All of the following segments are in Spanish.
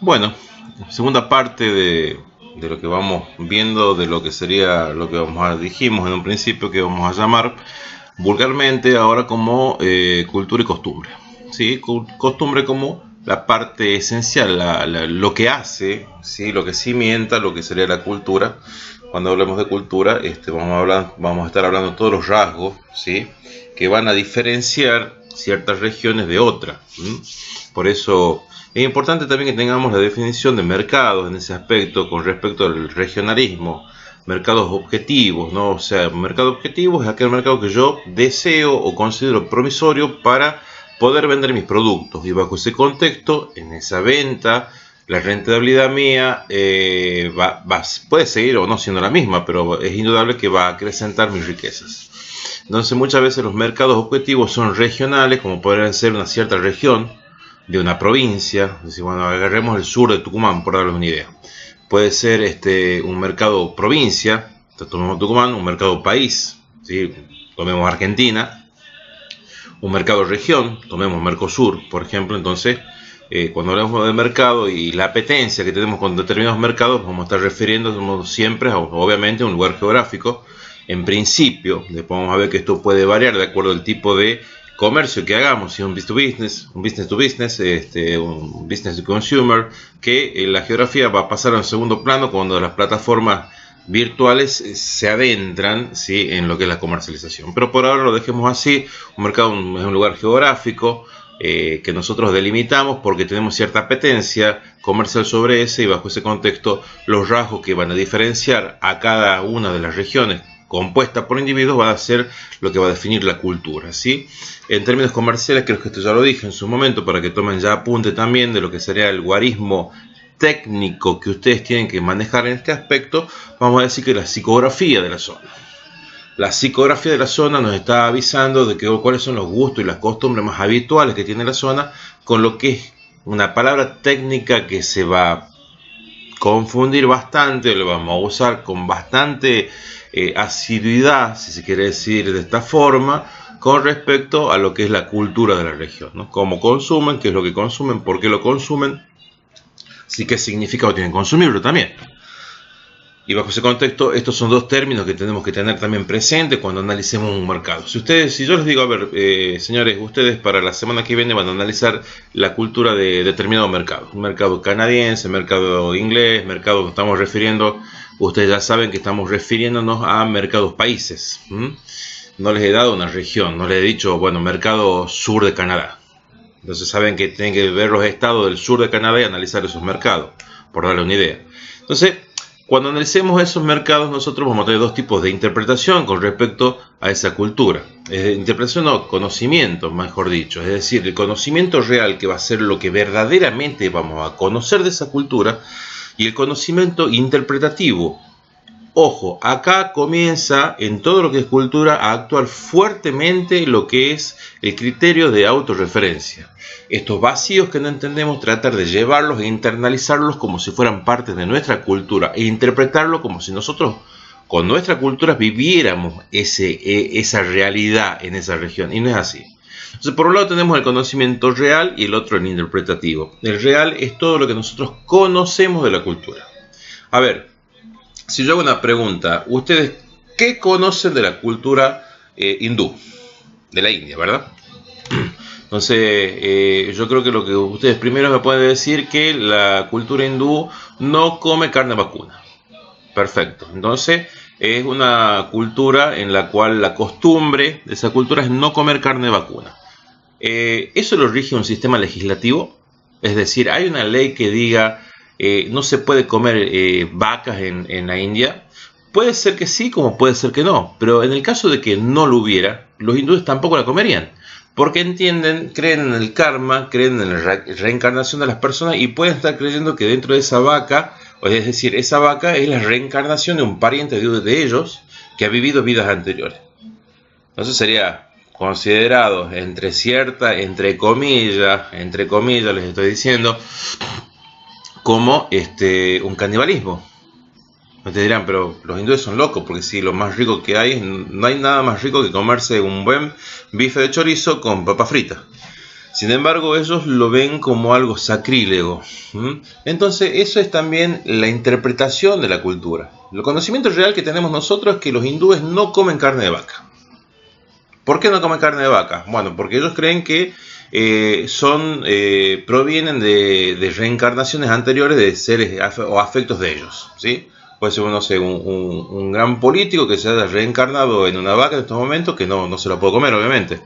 Bueno, segunda parte de lo que vamos viendo, de lo que sería lo que dijimos en un principio que vamos a llamar vulgarmente ahora como cultura y costumbre. ¿Sí? Costumbre como la parte esencial, lo que hace, ¿sí? Lo que cimienta lo que sería la cultura. Cuando hablemos de cultura, vamos a estar hablando de todos los rasgos, ¿sí? Que van a diferenciar ciertas regiones de otras. Por eso es importante también que tengamos la definición de mercados en ese aspecto con respecto al regionalismo. Mercados objetivos, ¿no? O sea, un mercado objetivo es aquel mercado que yo deseo o considero promisorio para poder vender mis productos. Y bajo ese contexto, en esa venta, la rentabilidad mía puede seguir o no siendo la misma, pero es indudable que va a acrecentar mis riquezas. Entonces, muchas veces los mercados objetivos son regionales, como podrían ser una cierta región de una provincia. Es decir, bueno, agarremos el sur de Tucumán, por darles una idea. Puede ser un mercado provincia, tomemos Tucumán, un mercado país, ¿sí? Tomemos Argentina, un mercado región, tomemos Mercosur, por ejemplo. Entonces, cuando hablamos del mercado y la apetencia que tenemos con determinados mercados, vamos a estar refiriéndonos siempre, obviamente, a un lugar geográfico. En principio, después vamos a ver que esto puede variar de acuerdo al tipo de comercio que hagamos, si un business to business, un business to consumer, que la geografía va a pasar a un segundo plano cuando las plataformas virtuales se adentran, ¿sí? En lo que es la comercialización. Pero por ahora lo dejemos así. Un mercado es un lugar geográfico que nosotros delimitamos porque tenemos cierta apetencia comercial sobre ese, y bajo ese contexto los rasgos que van a diferenciar a cada una de las regiones compuesta por individuos va a ser lo que va a definir la cultura, ¿sí? En términos comerciales, creo que esto ya lo dije en su momento, para que tomen ya apunte también de lo que sería el guarismo técnico que ustedes tienen que manejar en este aspecto. Vamos a decir que la psicografía de la zona. La psicografía de la zona nos está avisando de cuáles son los gustos y las costumbres más habituales que tiene la zona, con lo que es una palabra técnica que se va a confundir bastante, lo vamos a usar con bastante asiduidad, si se quiere decir de esta forma, con respecto a lo que es la cultura de la región, ¿no? Cómo consumen, qué es lo que consumen, por qué lo consumen, sí, qué significado tienen consumirlo también. Y bajo ese contexto, estos son dos términos que tenemos que tener también presentes cuando analicemos un mercado. Si yo les digo, a ver, señores, ustedes para la semana que viene van a analizar la cultura de determinado mercado. Un mercado canadiense, mercado inglés, mercado que estamos refiriendo, ustedes ya saben que estamos refiriéndonos a mercados países. No les he dado una región, no les he dicho, bueno, mercado sur de Canadá. Entonces saben que tienen que ver los estados del sur de Canadá y analizar esos mercados, por darle una idea. Entonces, cuando analicemos esos mercados, nosotros vamos a tener dos tipos de interpretación con respecto a esa cultura. Interpretación o conocimiento, mejor dicho. Es decir, el conocimiento real, que va a ser lo que verdaderamente vamos a conocer de esa cultura, y el conocimiento interpretativo. Ojo, acá comienza en todo lo que es cultura a actuar fuertemente lo que es el criterio de autorreferencia. Estos vacíos que no entendemos, tratar de llevarlos e internalizarlos como si fueran parte de nuestra cultura e interpretarlo como si nosotros con nuestra cultura viviéramos esa realidad en esa región, y no es así. Entonces, por un lado tenemos el conocimiento real y el otro el interpretativo. El real es todo lo que nosotros conocemos de la cultura. A ver, si yo hago una pregunta, ¿ustedes qué conocen de la cultura hindú? De la India, ¿verdad? Entonces, yo creo que lo que ustedes primero me pueden decir que la cultura hindú no come carne vacuna. Perfecto. Entonces, es una cultura en la cual la costumbre de esa cultura es no comer carne vacuna. ¿Eso lo rige un sistema legislativo? Es decir, ¿hay una ley que diga no se puede comer vacas en la India? Puede ser que sí, como puede ser que no. Pero en el caso de que no lo hubiera, los hindúes tampoco la comerían. Porque entienden, creen en el karma, creen en la reencarnación de las personas y pueden estar creyendo que dentro de esa vaca, es decir, esa vaca es la reencarnación de un pariente de ellos que ha vivido vidas anteriores. Entonces sería considerado entre comillas les estoy diciendo, como un canibalismo. Te dirán, pero los hindúes son locos, porque si lo más rico que no hay nada más rico que comerse un buen bife de chorizo con papa frita. Sin embargo, ellos lo ven como algo sacrílego. Entonces, eso es también la interpretación de la cultura. El conocimiento real que tenemos nosotros es que los hindúes no comen carne de vaca. ¿Por qué no comen carne de vaca? Bueno, porque ellos creen que provienen de reencarnaciones anteriores de seres o afectos de ellos, ¿sí? Puede ser, no sé, un gran político que se haya reencarnado en una vaca en estos momentos, que no se la puede comer, obviamente,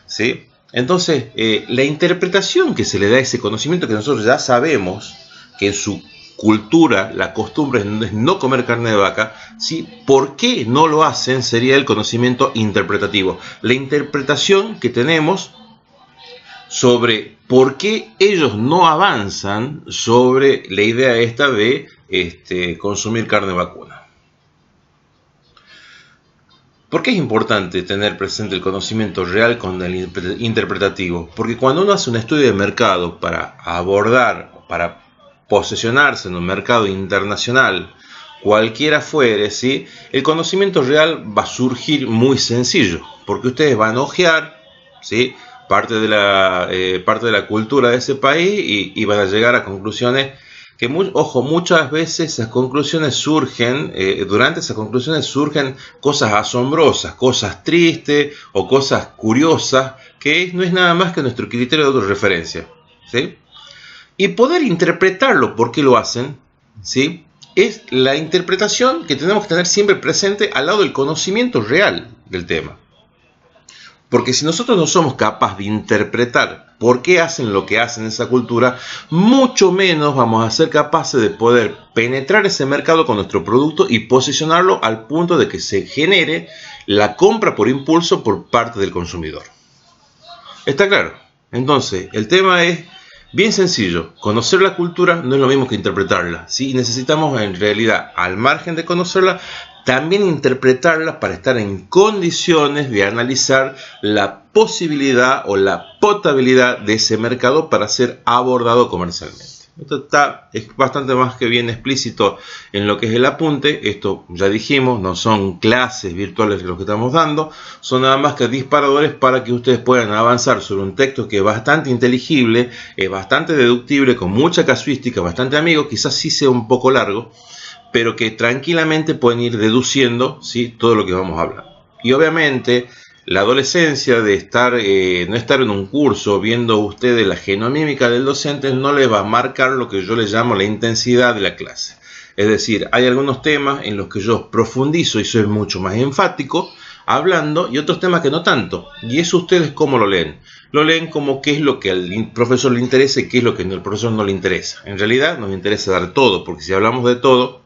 ¿sí? Entonces, la interpretación que se le da a ese conocimiento que nosotros ya sabemos, que en su cultura la costumbre es no comer carne de vaca, ¿sí? ¿Por qué no lo hacen? Sería el conocimiento interpretativo. La interpretación que tenemos sobre por qué ellos no avanzan sobre la idea esta de consumir carne vacuna. ¿Por qué es importante tener presente el conocimiento real con el interpretativo? Porque cuando uno hace un estudio de mercado para posesionarse en un mercado internacional, cualquiera fuere, ¿sí? El conocimiento real va a surgir muy sencillo, porque ustedes van a ojear, ¿sí?, parte de la cultura de ese país y van a llegar a conclusiones que, muchas veces esas conclusiones surgen, durante esas conclusiones surgen cosas asombrosas, cosas tristes o cosas curiosas, que no es nada más que nuestro criterio de autorreferencia, ¿sí? Y poder interpretarlo, ¿por qué lo hacen? ¿Sí? Es la interpretación que tenemos que tener siempre presente al lado del conocimiento real del tema. Porque si nosotros no somos capaces de interpretar por qué hacen lo que hacen en esa cultura, mucho menos vamos a ser capaces de poder penetrar ese mercado con nuestro producto y posicionarlo al punto de que se genere la compra por impulso por parte del consumidor. ¿Está claro? Entonces, el tema es bien sencillo. Conocer la cultura no es lo mismo que interpretarla, ¿sí? Necesitamos, en realidad, al margen de conocerla, también interpretarla para estar en condiciones de analizar la posibilidad o la potabilidad de ese mercado para ser abordado comercialmente. Esto es bastante más que bien explícito en lo que es el apunte. Esto ya dijimos, no son clases virtuales lo que estamos dando, son nada más que disparadores para que ustedes puedan avanzar sobre un texto que es bastante inteligible, es bastante deductible, con mucha casuística, bastante amigo, quizás sí sea un poco largo, pero que tranquilamente pueden ir deduciendo, ¿sí?, todo lo que vamos a hablar. Y obviamente la adolescencia de no estar en un curso viendo ustedes la genomímica del docente no les va a marcar lo que yo les llamo la intensidad de la clase. Es decir, hay algunos temas en los que yo profundizo y soy mucho más enfático hablando, y otros temas que no tanto. Y eso ustedes ¿cómo lo leen? Lo leen como qué es lo que al profesor le interesa y qué es lo que al profesor no le interesa. En realidad nos interesa dar todo, porque si hablamos de todo,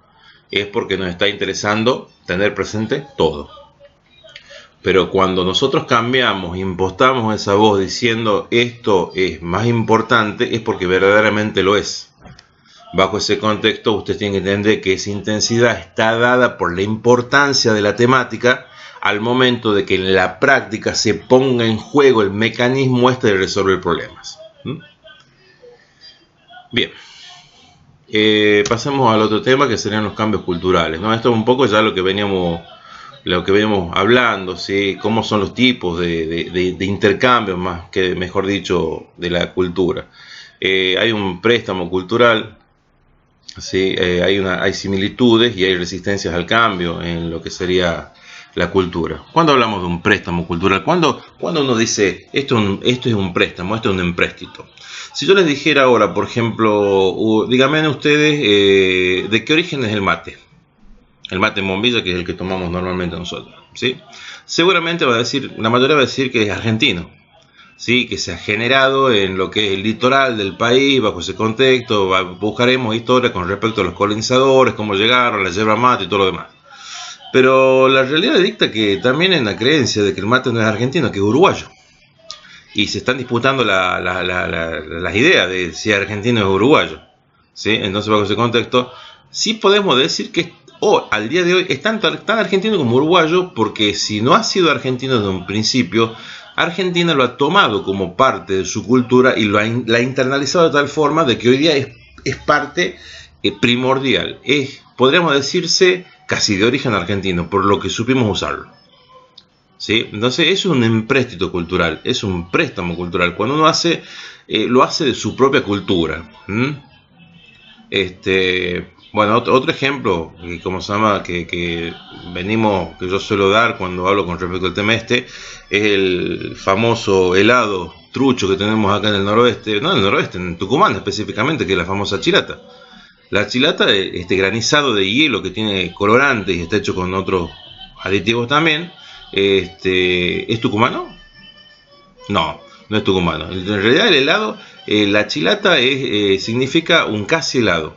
es porque nos está interesando tener presente todo. Pero cuando nosotros cambiamos, impostamos esa voz diciendo esto es más importante, es porque verdaderamente lo es. Bajo ese contexto, usted tiene que entender que esa intensidad está dada por la importancia de la temática al momento de que en la práctica se ponga en juego el mecanismo de resolver problemas. Bien. Pasemos al otro tema, que serían los cambios culturales, ¿no? Esto es un poco ya lo que veníamos hablando, ¿sí? Cómo son los tipos de intercambios, mejor dicho, de la cultura. Hay un préstamo cultural, ¿sí? Hay similitudes y hay resistencias al cambio en lo que sería la cultura. ¿Cuándo hablamos de un préstamo cultural? ¿Cuándo uno dice esto es un préstamo, esto es un empréstito? Si yo les dijera ahora, por ejemplo, díganme ustedes de qué origen es el mate. El mate en bombilla, que es el que tomamos normalmente nosotros, ¿sí? Seguramente la mayoría va a decir que es argentino, ¿sí? Que se ha generado en lo que es el litoral del país, bajo ese contexto. Buscaremos historia con respecto a los colonizadores, cómo llegaron, la yerba mate y todo lo demás. Pero la realidad dicta que también en la creencia de que el mate no es argentino, que es uruguayo. Y se están disputando las ideas de si argentino es uruguayo, ¿sí? Entonces, bajo ese contexto, sí podemos decir que al día de hoy es tan argentino como uruguayo, porque si no ha sido argentino desde un principio, Argentina lo ha tomado como parte de su cultura y la ha internalizado de tal forma de que hoy día es parte primordial. Podríamos decirse casi de origen argentino, por lo que supimos usarlo. ¿sí? Entonces es un empréstito cultural, es un préstamo cultural. Cuando uno hace, lo hace de su propia cultura. Bueno, otro ejemplo, como se llama, que venimos, que yo suelo dar cuando hablo con respecto al tema es el famoso helado trucho que tenemos acá en el noroeste, no en el noroeste, en Tucumán específicamente, que es la famosa chilata. La chilata, este granizado de hielo que tiene colorantes y está hecho con otros aditivos también, ¿es tucumano? No, no es tucumano. En realidad el helado, la chilata significa un casi helado,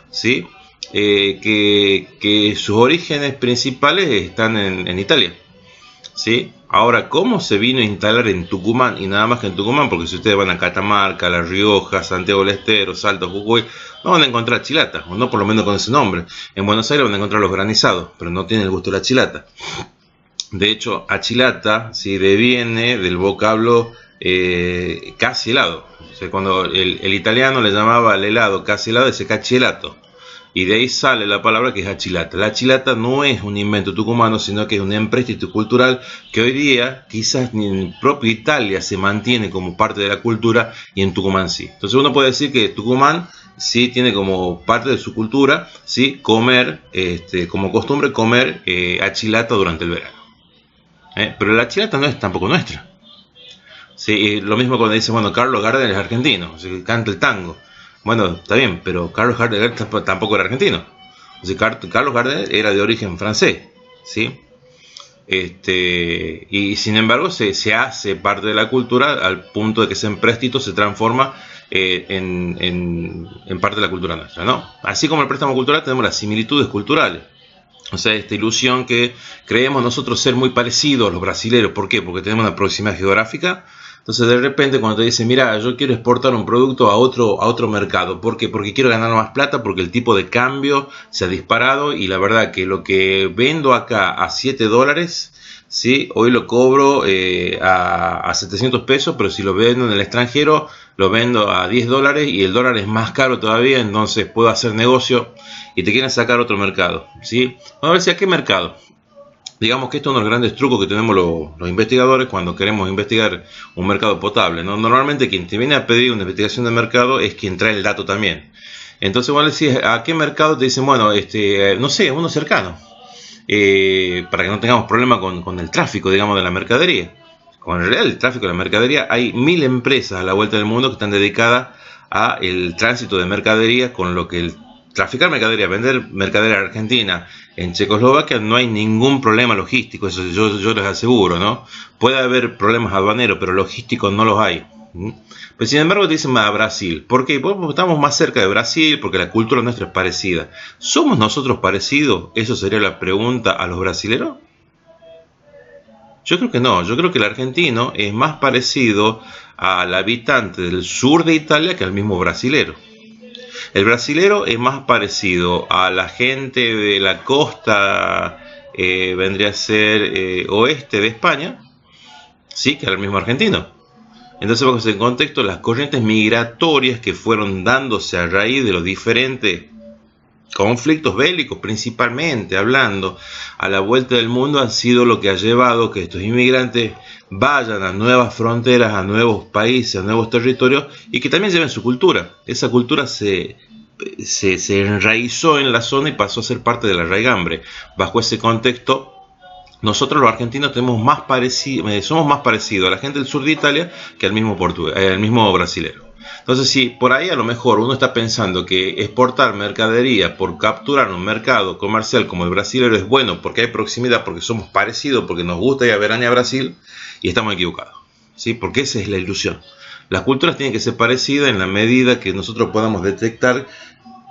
¿sí? Que sus orígenes principales están en Italia, ¿sí? Ahora, ¿cómo se vino a instalar en Tucumán? Y nada más que en Tucumán, porque si ustedes van a Catamarca, La Rioja, Santiago del Estero, Salto, Jujuy, no van a encontrar chilata, o no por lo menos con ese nombre. En Buenos Aires van a encontrar los granizados, pero no tienen el gusto de la chilata. De hecho, achilata, ¿sí?, deviene del vocablo casi helado. O sea, cuando el italiano le llamaba al helado casi helado, dice caccielato. Y de ahí sale la palabra que es achilata. La achilata no es un invento tucumano, sino que es un empréstito cultural que hoy día quizás ni en propia Italia se mantiene como parte de la cultura y en Tucumán sí. Entonces uno puede decir que Tucumán sí tiene como parte de su cultura, sí, comer, como costumbre comer achilata durante el verano. Pero la achilata no es tampoco nuestra. Sí, lo mismo cuando dice, bueno, Carlos Gardel es argentino, o sea, canta el tango. Bueno, está bien, pero Carlos Gardel tampoco era argentino. O sea, Carlos Gardel era de origen francés, ¿sí? Y sin embargo se hace parte de la cultura al punto de que ese empréstito se transforma en parte de la cultura nuestra, ¿no? Así como el préstamo cultural tenemos las similitudes culturales. O sea, esta ilusión que creemos nosotros ser muy parecidos a los brasileños. ¿Por qué? Porque tenemos una proximidad geográfica. Entonces de repente cuando te dicen, mira, yo quiero exportar un producto a otro mercado. ¿Por qué? Porque quiero ganar más plata, porque el tipo de cambio se ha disparado y la verdad que lo que vendo acá a $7, ¿sí?, hoy lo cobro a 700 pesos, pero si lo vendo en el extranjero lo vendo a $10 y el dólar es más caro todavía, entonces puedo hacer negocio y te quieren sacar a otro mercado, ¿sí? Vamos a ver si a qué mercado. Digamos que esto es uno de los grandes trucos que tenemos los investigadores cuando queremos investigar un mercado potable, ¿no? Normalmente quien te viene a pedir una investigación de mercado es quien trae el dato también. Entonces vos le decís, ¿a qué mercado? Te dicen, bueno, no sé, uno cercano. Para que no tengamos problema con el tráfico, digamos, de la mercadería. Con en realidad el tráfico de la mercadería, hay 1000 empresas a la vuelta del mundo que están dedicadas al tránsito de mercadería, con lo que el traficar mercadería, vender mercadería argentina en Checoslovaquia no hay ningún problema logístico, eso yo les aseguro, ¿no? Puede haber problemas aduaneros, pero logísticos no los hay. Pero sin embargo te dicen a Brasil. ¿Por qué? Porque estamos más cerca de Brasil, porque la cultura nuestra es parecida. ¿Somos nosotros parecidos? Eso sería la pregunta a los brasileros. Yo creo que no, yo creo que el argentino es más parecido al habitante del sur de Italia que al mismo brasilero. El brasilero es más parecido a la gente de la costa, vendría a ser oeste de España, sí, que al mismo argentino. Entonces, bajo ese contexto, las corrientes migratorias que fueron dándose a raíz de los diferentes conflictos bélicos, principalmente hablando, a la vuelta del mundo, han sido lo que ha llevado que estos inmigrantes vayan a nuevas fronteras, a nuevos países, a nuevos territorios, y que también lleven su cultura. Esa cultura se enraizó en la zona y pasó a ser parte de la raigambre. Bajo ese contexto, nosotros los argentinos somos más parecidos a la gente del sur de Italia que al mismo brasilero. Entonces, si por ahí a lo mejor uno está pensando que exportar mercadería por capturar un mercado comercial como el brasilero es bueno porque hay proximidad, porque somos parecidos, porque nos gusta ir a veranear a Brasil, y estamos equivocados, ¿sí? Porque esa es la ilusión. Las culturas tienen que ser parecidas en la medida que nosotros podamos detectar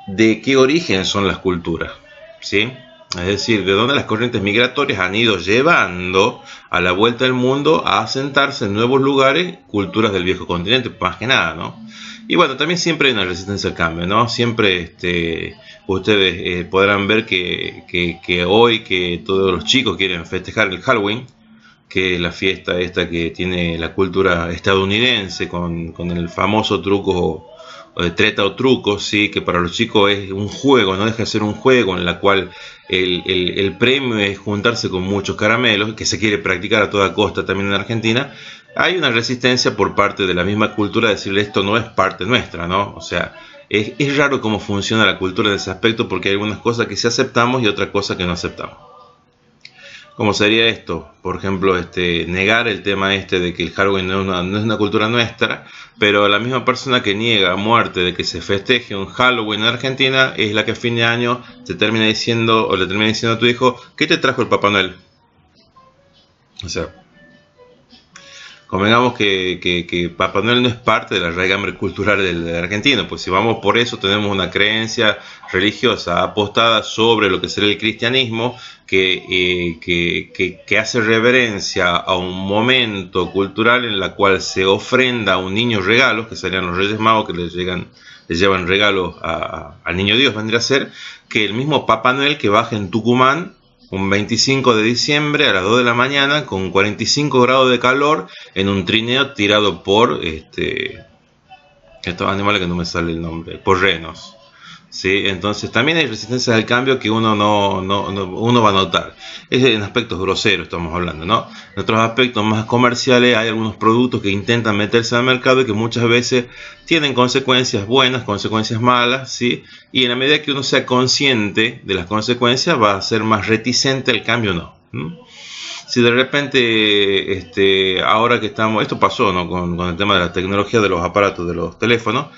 de qué origen son las culturas, ¿sí? Es decir, de dónde las corrientes migratorias han ido llevando a la vuelta del mundo a asentarse en nuevos lugares, culturas del viejo continente, más que nada, ¿no? Y bueno, también siempre hay una resistencia al cambio, ¿no? Siempre ustedes podrán ver que hoy que todos los chicos quieren festejar el Halloween, que es la fiesta esta que tiene la cultura estadounidense con el famoso truco o de treta o truco, ¿sí? Que para los chicos es un juego, no deja de ser un juego en la cual el premio es juntarse con muchos caramelos, que se quiere practicar a toda costa también en Argentina. Hay una resistencia por parte de la misma cultura de decirle esto no es parte nuestra, ¿no? O sea, es raro cómo funciona la cultura en ese aspecto, porque hay algunas cosas que sí aceptamos y otras cosas que no aceptamos. ¿Cómo sería esto? Por ejemplo, negar el tema de que el Halloween no es una cultura nuestra, pero la misma persona que niega a muerte de que se festeje un Halloween en Argentina es la que a fin de año te termina diciendo, o le termina diciendo a tu hijo, ¿qué te trajo el Papá Noel? O sea, convengamos que Papá Noel no es parte de la raigambre cultural del argentino, pues si vamos por eso tenemos una creencia religiosa apostada sobre lo que sería el cristianismo, que hace reverencia a un momento cultural en la cual se ofrenda a un niño regalos, que serían los Reyes Magos que les llevan regalos al niño Dios, vendría a ser que el mismo Papá Noel que baja en Tucumán un 25 de diciembre a las 2 de la mañana con 45 grados de calor en un trineo tirado por estos animales que no me sale el nombre, por renos. ¿Sí? Entonces también hay resistencias al cambio que uno uno va a notar. Es en aspectos groseros estamos hablando, ¿no? En otros aspectos más comerciales hay algunos productos que intentan meterse al mercado y que muchas veces tienen consecuencias buenas, consecuencias malas, ¿sí? Y en la medida que uno sea consciente de las consecuencias va a ser más reticente al cambio, ¿no? Si de repente, ahora que estamos, esto pasó, ¿no? Con el tema de la tecnología de los aparatos, de los teléfonos,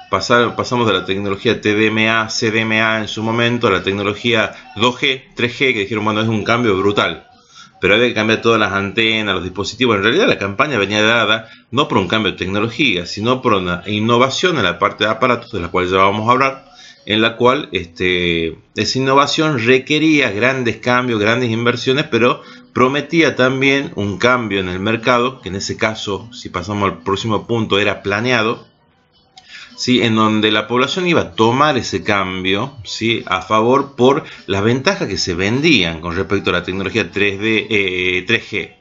pasamos de la tecnología TDMA, CDMA en su momento a la tecnología 2G, 3G, que dijeron, bueno, es un cambio brutal, pero había que cambiar todas las antenas, los dispositivos. En realidad la campaña venía dada no por un cambio de tecnología, sino por una innovación en la parte de aparatos, de la cual ya vamos a hablar, en la cual esa innovación requería grandes cambios, grandes inversiones, pero prometía también un cambio en el mercado, que en ese caso, si pasamos al próximo punto, era planeado, ¿sí? En donde la población iba a tomar ese cambio, ¿sí? A favor por las ventajas que se vendían con respecto a la tecnología 3G.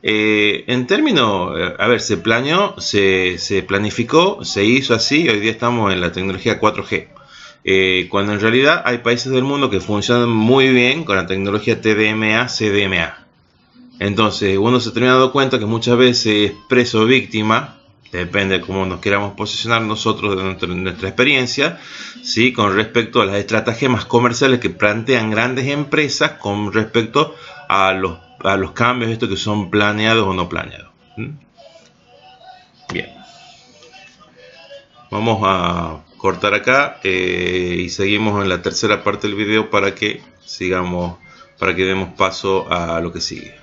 En términos, a ver, se planeó, se planificó, se hizo así, hoy día estamos en la tecnología 4G. Cuando en realidad hay países del mundo que funcionan muy bien con la tecnología TDMA, CDMA. Entonces uno se termina dando cuenta que muchas veces es preso o víctima, depende de cómo nos queramos posicionar nosotros de nuestra experiencia, ¿sí? Con respecto a las estratagemas comerciales que plantean grandes empresas con respecto a los cambios estos que son planeados o no planeados. Bien, vamos a cortar acá y seguimos en la tercera parte del video para que sigamos, para que demos paso a lo que sigue.